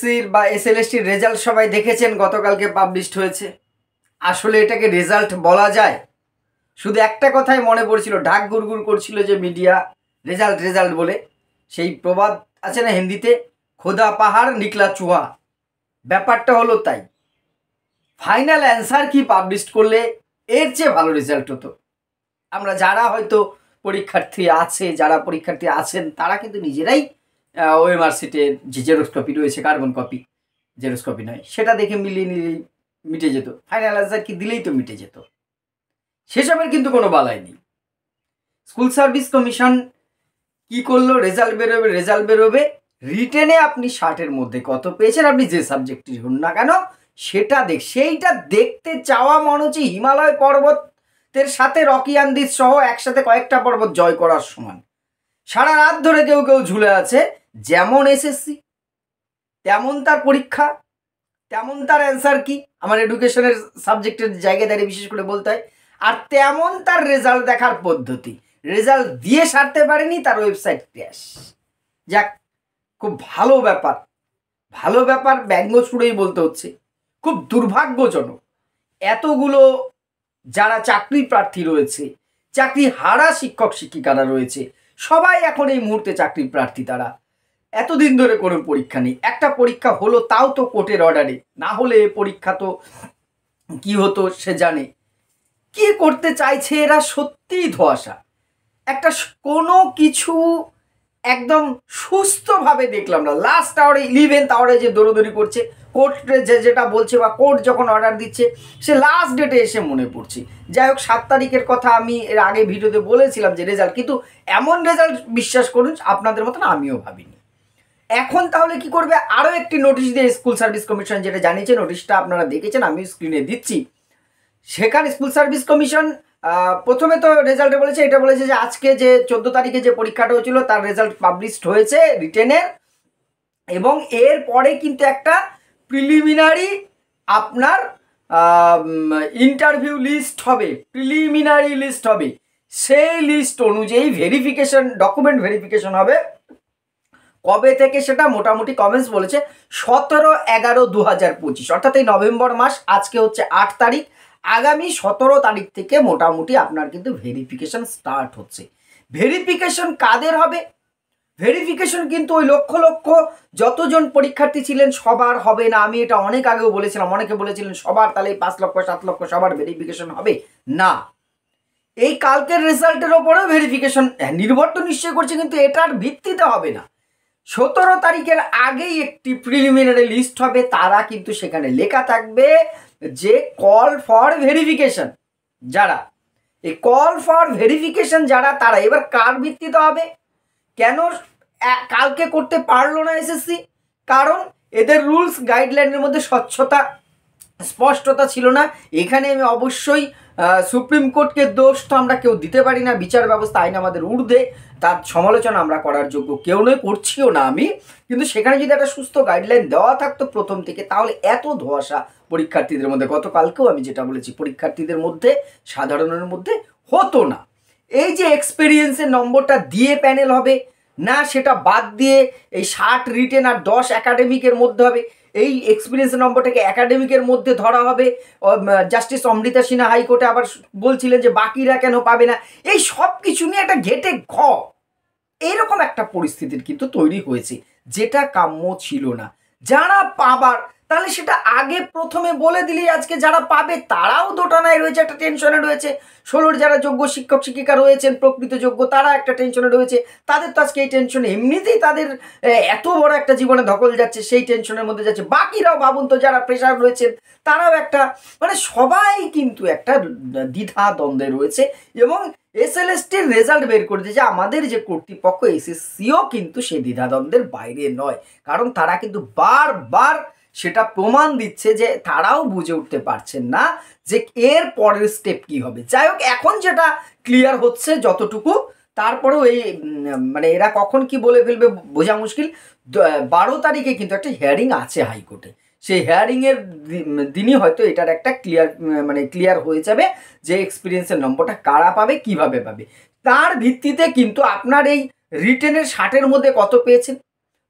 এসএসসির বা এসএলএসটির রেজাল্ট সবাই দেখেছেন, গতকালকে পাবলিশড হয়েছে। আসলে এটাকে রেজাল্ট বলা যায়? শুধু একটা কথাই মনে পড়ছিল, ঢাক গুড়গুড় করছিল যে মিডিয়া রেজাল্ট রেজাল্ট বলে। সেই প্রবাদ আছে না হিন্দিতে, খোদা পাহাড় নিকলা চুহা, ব্যাপারটা হলো তাই। ফাইনাল অ্যান্সার কি পাবলিশ করলে এর চেয়ে ভালো রেজাল্ট হতো। আমরা যারা হয়তো পরীক্ষার্থী আছে, যারা পরীক্ষার্থী আছেন, তারা কিন্তু নিজেরাই ওএমআর সিটের যে জেরক্স কপি রয়েছে, কার্বন কপি, জেরক্স কপি নয়, সেটা দেখে মিলিয়ে নিলেই মিটে যেত। ফাইনাল অ্যান্সার কি দিলেই তো মিটে যেত। সেসবের কিন্তু কোনো বালাই নেই। স্কুল সার্ভিস কমিশন কি করলো? রেজাল্ট বেরোবে, রিটেনে আপনি 60-এর মধ্যে কত পেয়েছেন, আপনি যে সাবজেক্টই হন না কেন সেইটা দেখতে চাওয়া মনে হচ্ছে হিমালয় পর্বতের সাথে রকি আন্দিজ সহ একসাথে কয়েকটা পর্বত জয় করার সমান। সারা রাত ধরে কেউ কেউ ঝুলে আছে। যেমন এসএসসি তেমন তার পরীক্ষা, তেমন তার অ্যান্সার কি, আমার এডুকেশনের সাবজেক্টের জায়গায় দাঁড়িয়ে বিশেষ করে বলতে হয়, আর তেমন তার রেজাল্ট দেখার পদ্ধতি। রেজাল্ট দিয়ে সারতে পারেনি, তার ওয়েবসাইট ক্র্যাশ। যাক, খুব ভালো ব্যাপার, ব্যঙ্গ ছুড়েই বলতে হচ্ছে। খুব দুর্ভাগ্যজনক এতগুলো যারা চাকরি প্রার্থী রয়েছে, চাকরি হারা শিক্ষক শিক্ষিকারা রয়েছে, সবাই এখন এই মুহূর্তে চাকরি প্রার্থী। তারা এতদিন ধরে কোনো পরীক্ষা নেই, একটা পরীক্ষা হলো তাও তো কোর্টের অর্ডারে, না হলে পরীক্ষা তো কি হতো সে জানে। কি করতে চাইছে এরা? সত্যিই ধোঁয়াশা। একটা কোনো কিছু একদম সুস্থভাবে দেখলাম না। লাস্ট আওয়ারে 11th আওয়ারে যে দৌড়দৌড়ি করছে, কোর্টে যেটা বলছে বা কোর্ট যখন অর্ডার দিচ্ছে, সে লাস্ট ডেটে এসে মনে পড়ছে। যাই হোক, 7 তারিখের কথা আমি এর আগে ভিডিওতে বলেছিলাম যে রেজাল্ট, কিন্তু এমন রেজাল্ট বিশ্বাস করুন আপনাদের মতন আমিও ভাবিনি। এখন তাহলে কি করবে? আরও একটি নোটিশ দিয়ে স্কুল সার্ভিস কমিশন যেটা জানিয়েছে, নোটিশটা আপনারা দেখেছেন, আমি স্ক্রিনে দিচ্ছি। সেখানে স্কুল সার্ভিস কমিশন প্রথমে তো রেজাল্টে বলেছে, এটা বলেছে যে আজকে যে 14 তারিখে যে পরীক্ষাটা হয়েছিল তার রেজাল্ট পাবলিশড হয়েছে রিটেনের, এবং এর পরে কিন্তু একটা প্রিলিমিনারি আপনার ইন্টারভিউ লিস্ট হবে, প্রিলিমিনারি লিস্ট হবে। সেই লিস্ট অনুযায়ী ভেরিফিকেশন, ডকুমেন্ট ভেরিফিকেশন হবে। কবে থেকে সেটা মোটামুটি কমেন্টস বলেছে 17/11/2025, অর্থাৎ এই নভেম্বর মাস, আজকে হচ্ছে 8 তারিখ, আগামী 17 তারিখ থেকে মোটামুটি আপনার কিন্তু ভেরিফিকেশন স্টার্ট হচ্ছে। ভেরিফিকেশন কাদের হবে? ভেরিফিকেশন কিন্তু ওই লক্ষ লক্ষ যতজন পরীক্ষার্থী ছিলেন সবার হবে না। আমি এটা অনেক আগেও বলেছিলাম, অনেকে বলেছিলেন সবার, তাহলে 5 লক্ষ 7 লক্ষ সবার ভেরিফিকেশন হবে না। এই কালকের রেজাল্টের ওপরেও ভেরিফিকেশন নির্ভর তো নিশ্চয়ই করছে, কিন্তু এটার ভিত্তিতে হবে না। 17 তারিখের আগেই একটি প্রিলিমিনারি লিস্ট হবে, তারা কিন্তু সেখানে লেখা থাকবে যে কল ফর ভেরিফিকেশন। যারা এই কল ফর ভেরিফিকেশন যারা, তারা এবার কার ভিত্তিতে হবে? কেন কালকে করতে পারলো না এসএসসি? কারণ এদের রুলস গাইডলাইনের মধ্যে স্বচ্ছতা, স্পষ্টতা ছিল না। এখানে আমি অবশ্যই সুপ্রিম কোর্টকে দোষ তো আমরা কেউ দিতে পারি না, বিচার ব্যবস্থা আইন আমাদের ঊর্ধ্বে, তার সমালোচনা আমরা করার যোগ্য কেউ নয়, করছিও না আমি। কিন্তু সেখানে যদি একটা সুস্থ গাইডলাইন দেওয়া থাকতো প্রথম থেকে, তাহলে এত ধোঁয়াশা পরীক্ষার্থীদের মধ্যে, গতকালকেও আমি যেটা বলেছি, পরীক্ষার্থীদের মধ্যে, সাধারণের মধ্যে হতো না। এই যে এক্সপেরিয়েন্সের নম্বরটা দিয়ে প্যানেল হবে না, সেটা বাদ দিয়ে এই 60 রিটেন আর 10 একাডেমিকের মধ্যে হবে, এই এক্সপিরিয়েন্সের নম্বরটাকে একাডেমিকের মধ্যে ধরা হবে। জাস্টিস অমৃতা সিনহা হাইকোর্টে আবার বলছিলেন যে বাকিরা কেন পাবে না। এই সব কিছু নিয়ে একটা ঘেটে এইরকম একটা পরিস্থিতির কিন্তু তৈরি হয়েছে, যেটা কাম্য ছিল না। যারা পাবার, তাহলে সেটা আগে প্রথমে বলে দিলেই আজকে যারা পাবে তারাও দোটানায় রয়েছে, একটা টেনশনে রয়েছে। 16 যারা যোগ্য শিক্ষক শিক্ষিকা রয়েছেন, প্রকৃত যোগ্য, তারা একটা টেনশনে রয়েছে। তাদের তো আজকে এই টেনশনে, এমনিতেই তাদের এত বড় একটা জীবনে ধকল যাচ্ছে, সেই টেনশনের মধ্যে যাচ্ছে। বাকিরাও ভাবুন তো, যারা প্রেশার রয়েছেন তারাও একটা, মানে সবাই কিন্তু একটা দ্বিধা দ্বন্দ্বে রয়েছে। এবং এসএলএসটির রেজাল্ট বের করে দিয়েছে, আমাদের যে কর্তৃপক্ষ এসএসসিও কিন্তু সেই দ্বিধাদ্বন্দ্বের বাইরে নয়, কারণ তারা কিন্তু বারবার সেটা প্রমাণ দিচ্ছে যে তারাও বুঝে উঠতে পারছেন না যে এর পরের স্টেপ কি হবে। যাই হোক, এখন যেটা ক্লিয়ার হচ্ছে যতটুকু, তারপরেও এই মানে এরা কখন কি বলে ফেলবে বোঝা মুশকিল। 12 তারিখে কিন্তু একটা হিয়ারিং আছে হাইকোর্টে, সেই হিয়ারিংয়ের দিনই হয়তো এটার একটা ক্লিয়ার হয়ে যাবে যে এক্সপিরিয়েন্সের নম্বরটা কারা পাবে, কিভাবে পাবে। তার ভিত্তিতে কিন্তু আপনার এই রিটেনের 60-এর মধ্যে কত পেয়েছেন,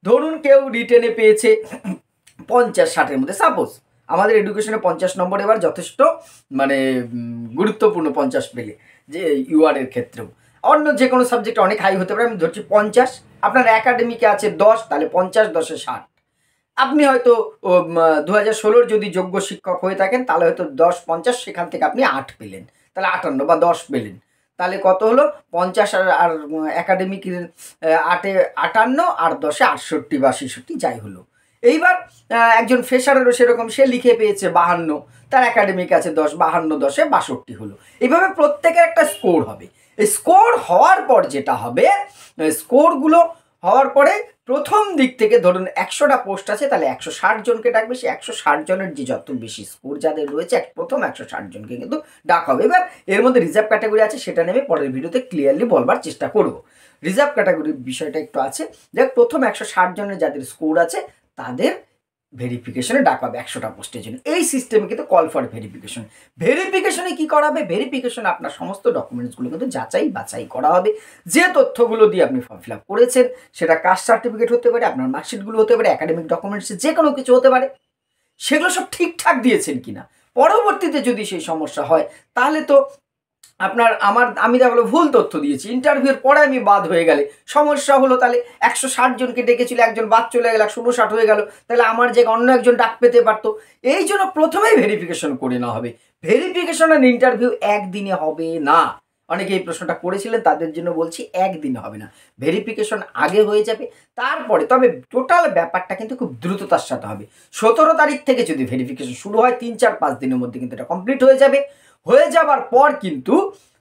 ধরুন কেউ রিটেনে পেয়েছে 50-60-এর মধ্যে সাপোজ আমাদের এডুকেশনে 50 নম্বর এবার যথেষ্ট মানে গুরুত্বপূর্ণ 50 পেলে, যে ইউআরের ক্ষেত্রেও। অন্য যে কোনো সাবজেক্টে অনেক হাই হতে পারে, আমি ধরছি 50। আপনার একাডেমিকে আছে 10, তাহলে 50 10-এ 60। আপনি হয়তো 2016-র যদি যোগ্য শিক্ষক হয়ে থাকেন তাহলে হয়তো 10-50 সেখান থেকে আপনি 8 পেলেন, তাহলে 58 বা 10 পেলেন, তাহলে কত হলো 50 আর একাডেমিক 8-এ 58 আর 10-এ 68 বা 66 যাই হলো। এইবার একজন ফ্রেশারেরও সেরকম, সে লিখে পেয়েছে 52, তার একাডেমিক আছে 10, 52 10-এ 62 হলো। এইভাবে প্রত্যেকের একটা স্কোর হবে। এই স্কোর হওয়ার পর যেটা হবে, স্কোরগুলো হওয়ার পরে প্রথম দিক থেকে ধরুন 100টা পোস্ট আছে, তাহলে 160 জনকে ডাকবে। সে 160 জনের যে যত বেশি স্কোর যাদের রয়েছে প্রথম 160 জনকে কিন্তু ডাকা হবে। এবার এর মধ্যে রিজার্ভ ক্যাটাগরি আছে, সেটা নেমে পরের ভিডিওতে ক্লিয়ারলি বলবার চেষ্টা করব। রিজার্ভ ক্যাটাগরির বিষয়টা একটু আছে, দেখ প্রথম 160 জনের যাদের স্কোর আছে তাদের ভেরিফিকেশনে ডাকা হবে 100টা পোস্টের জন্য। এই সিস্টেমে কিন্তু কল ফর ভেরিফিকেশন। ভেরিফিকেশনে কি করা হবে, ভেরিফিকেশনে আপনার সমস্ত ডকুমেন্টসগুলো কিন্তু যাচাই বাছাই করা হবে। যে তথ্যগুলো দিয়ে আপনি ফর্ম ফিল আপ করেছেন, সেটা কাস্ট সার্টিফিকেট হতে পারে, আপনার মার্কশিটগুলো হতে পারে, একাডেমিক ডকুমেন্টস যে কোনো কিছু হতে পারে, সেগুলো সব ঠিকঠাক দিয়েছেন কিনা। পরবর্তীতে যদি সেই সমস্যা হয় তাহলে তো আমি তাহলে ভুল তথ্য দিয়েছি, ইন্টারভিউর পরে আমি বাদ হয়ে গেলে সমস্যা হলো, তাহলে 160 জনকে ডেকেছিল, একজন বাদ চলে গেল, 160 হয়ে গেল, তাহলে আমার যে অন্য একজন ডাক পেতে পারতো। এই জন্য প্রথমেই ভেরিফিকেশন করে নেওয়া হবে। ভেরিফিকেশন আর ইন্টারভিউ একদিনে হবে না। অনেকে এই প্রশ্নটা করেছিলেন, তাদের জন্য বলছি একদিনে হবে না, ভেরিফিকেশন আগে হয়ে যাবে, তারপরে তবে টোটাল ব্যাপারটা কিন্তু খুব দ্রুততার সাথে হবে। 17 তারিখ থেকে যদি ভেরিফিকেশন শুরু হয় 3-4-5 দিনের মধ্যে কিন্তু এটা কমপ্লিট হয়ে যাবে। হয়ে যাবার পর কিন্তু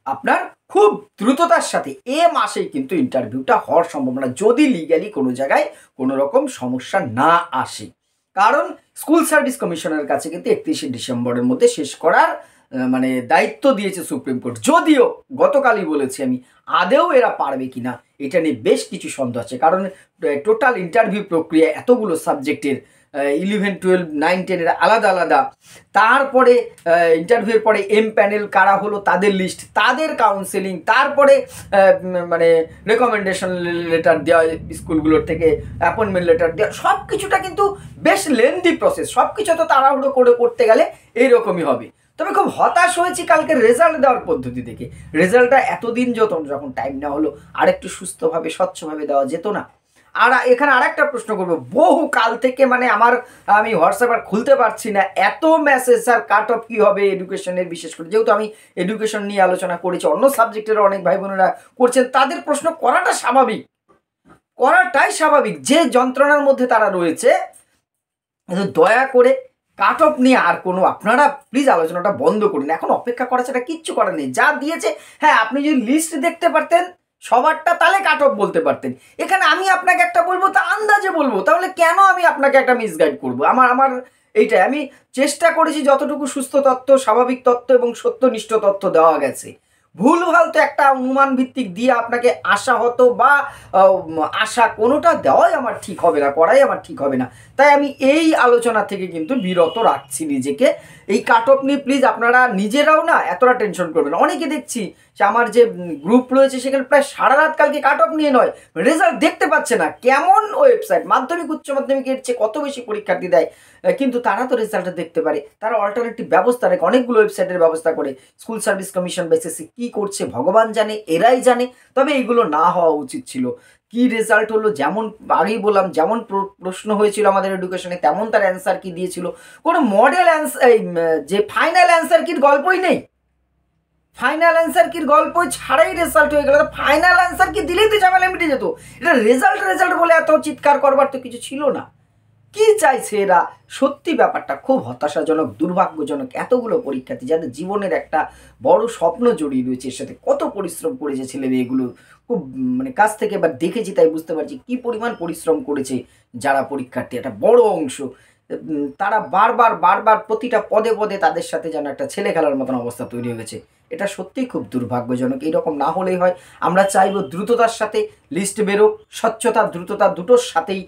আপনার খুব দ্রুততার সাথে মাসেই কিন্তু ইন্টারভিউটা হওয়ার সম্ভাবনা, যদি লিগ্যালি কোনো জায়গায় কোনো রকম সমস্যা না আসে। কারণ স্কুল সার্ভিস কমিশনের কাছে কিন্তু 31শে ডিসেম্বরের মধ্যে শেষ করার মানে দায়িত্ব দিয়েছে সুপ্রিম কোর্ট। যদিও গতকালই বলেছি আমি, আদেও এরা পারবে কিনা এটা নিয়ে বেশ কিছু সন্দেহ আছে। কারণ টোটাল ইন্টারভিউ প্রক্রিয়া এতগুলো সাবজেক্টের, 11, 12, 9, 10-এর আলাদা আলাদা, তারপরে ইন্টারভিউর পরে প্যানেল কারা হলো তাদের লিস্ট, তাদের কাউন্সেলিং, তারপরে মানে রেকমেন্ডেশন লেটার দেওয়া স্কুলগুলোর থেকে, অ্যাপয়েন্টমেন্ট লেটার দেওয়া, সব কিছুটা কিন্তু বেশ লেন্দি প্রসেস। সব কিছু তো তাড়াহুড়ো করে করতে গেলে এইরকমই হবে। তবে খুব হতাশ হয়েছি কালকে রেজাল্ট দেওয়ার পদ্ধতি থেকে। রেজাল্টটা এতদিন যখন টাইম নেওয়া হলো, আরেকটু সুস্থভাবে স্বচ্ছভাবে দেওয়া যেত না? আর এখানে আরেকটা প্রশ্ন করবো, বহু কাল থেকে মানে আমি হোয়াটসঅ্যাপ আর খুলতে পারছি না, এত মেসেজ, স্যার কাট অফ কী হবে এডুকেশনের, বিশেষ করে যেহেতু আমি এডুকেশন নিয়ে আলোচনা করেছি, অন্য সাবজেক্টেরও অনেক ভাই বোনেরা করছেন, তাদের প্রশ্ন করাটাই স্বাভাবিক। যে যন্ত্রণার মধ্যে তারা রয়েছে, দয়া করে কাট অফ নিয়ে আর কোনো আপনারা প্লিজ আলোচনাটা বন্ধ করুন। এখন অপেক্ষা করা ছাড়া কিচ্ছু করার নেই, যা দিয়েছে। হ্যাঁ, আপনি যদি লিস্ট দেখতে পারতেন সবারটা, তাহলে কাট অফ বলতে পারতেন। এখানে আমি আপনাকে একটা বলবো, তা আন্দাজে বলবো, তাহলে কেন আমি আপনাকে একটা মিসগাইড করবো? আমার এইটাই, আমি চেষ্টা করেছি যতটুকু সুস্থ তথ্য, স্বাভাবিক তথ্য এবং সত্যনিষ্ঠ তথ্য দেওয়া গেছে। ভুলভাল তো একটা অনুমান ভিত্তিক দিয়ে আপনাকে আশাহত বা আশা কোনোটা দেওয়াই আমার ঠিক হবে না, করাই আমার ঠিক হবে না। তাই আমি এই আলোচনা থেকে কিন্তু বিরত রাখছি নিজেকে। এই কাট অফ নিয়ে প্লিজ আপনারা নিজেরাও না এতটা টেনশন করবেন। অনেকে দেখছি যে আমার যে গ্রুপ রয়েছে সেখানে প্রায় সারা রাত কালকে কাট অফ নিয়ে নয়, রেজাল্ট দেখতে পাচ্ছে না। কেমন ওয়েবসাইট, মাধ্যমিক উচ্চ মাধ্যমিকের চেয়ে কত বেশি পরীক্ষার্থী দেয়, কিন্তু তারা তো রেজাল্টটা দেখতে পারে। তারা অল্টারনেটিভ ব্যবস্থা রাখে, অনেকগুলো ওয়েবসাইটের ব্যবস্থা করে। স্কুল সার্ভিস কমিশন বেসিসে কী করছে ভগবান জানে, এরাই জানে। তবে এইগুলো না হওয়া উচিত ছিল। কি রেজাল্ট হলো, যেমন আগেই বললাম, যেমন প্রশ্ন হয়েছিল আমাদের এডুকেশনে, তেমন তার অ্যান্সার কি দিয়েছিল। কোনো মডেল অ্যান্সার, যে ফাইনাল অ্যান্সার কির গল্পই নেই। ফাইনাল অ্যান্সার কির গল্প ছাড়াই রেজাল্ট হয়ে গেল। ফাইনাল অ্যান্সার কি দিলেই তো ঝামেলা মিটে যেত। এটা রেজাল্ট বলে এত চিৎকার করবার তো কিছু ছিল না। কি চাইছে এরা? সত্যি ব্যাপারটা খুব হতাশাজনক, দুর্ভাগ্যজনক। এতগুলো পরীক্ষার্থী যাদের জীবনের একটা বড় স্বপ্ন জড়িয়ে রয়েছে এর সাথে, কত পরিশ্রম করেছে ছেলে মেয়েগুলো, খুব মানে কাছ থেকে এবার দেখেছি, তাই বুঝতে পারছি কি পরিমাণ পরিশ্রম করেছে যারা পরীক্ষার্থী, একটা বড় অংশ। তারা বারবার প্রতিটা পদে পদে তাদের সাথে যেন একটা ছেলে খেলার মতন অবস্থা তৈরি হয়ে গেছে। এটা সত্যিই খুব দুর্ভাগ্যজনক। এরকম না হলেই হয়। আমরা চাইব দ্রুততার সাথে লিস্ট বেরোক, স্বচ্ছতা দ্রুততা দুটোর সাথেই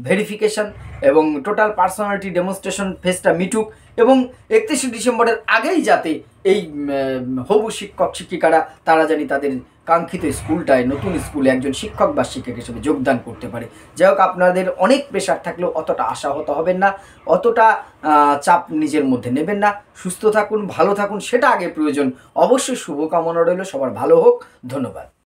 ভেরিফিকেশন এবং টোটাল পার্সোনালিটি ডেমনস্ট্রেশন ফেজটা মিটুক, এবং 31শে ডিসেম্বরের আগেই যাতে এই হবু শিক্ষক শিক্ষিকারা তারা জানি তাদের কাঙ্ক্ষিত স্কুলটায়, নতুন স্কুলে একজন শিক্ষক বা শিক্ষক হিসেবে যোগদান করতে পারে। যাই হোক, আপনাদের অনেক প্রেশার থাকলেও অতটা আশাহত হবেন না, অতটা চাপ নিজের মধ্যে নেবেন না। সুস্থ থাকুন, ভালো থাকুন, সেটা আগে প্রয়োজন। অবশ্যই শুভকামনা রইল, সবার ভালো হোক। ধন্যবাদ।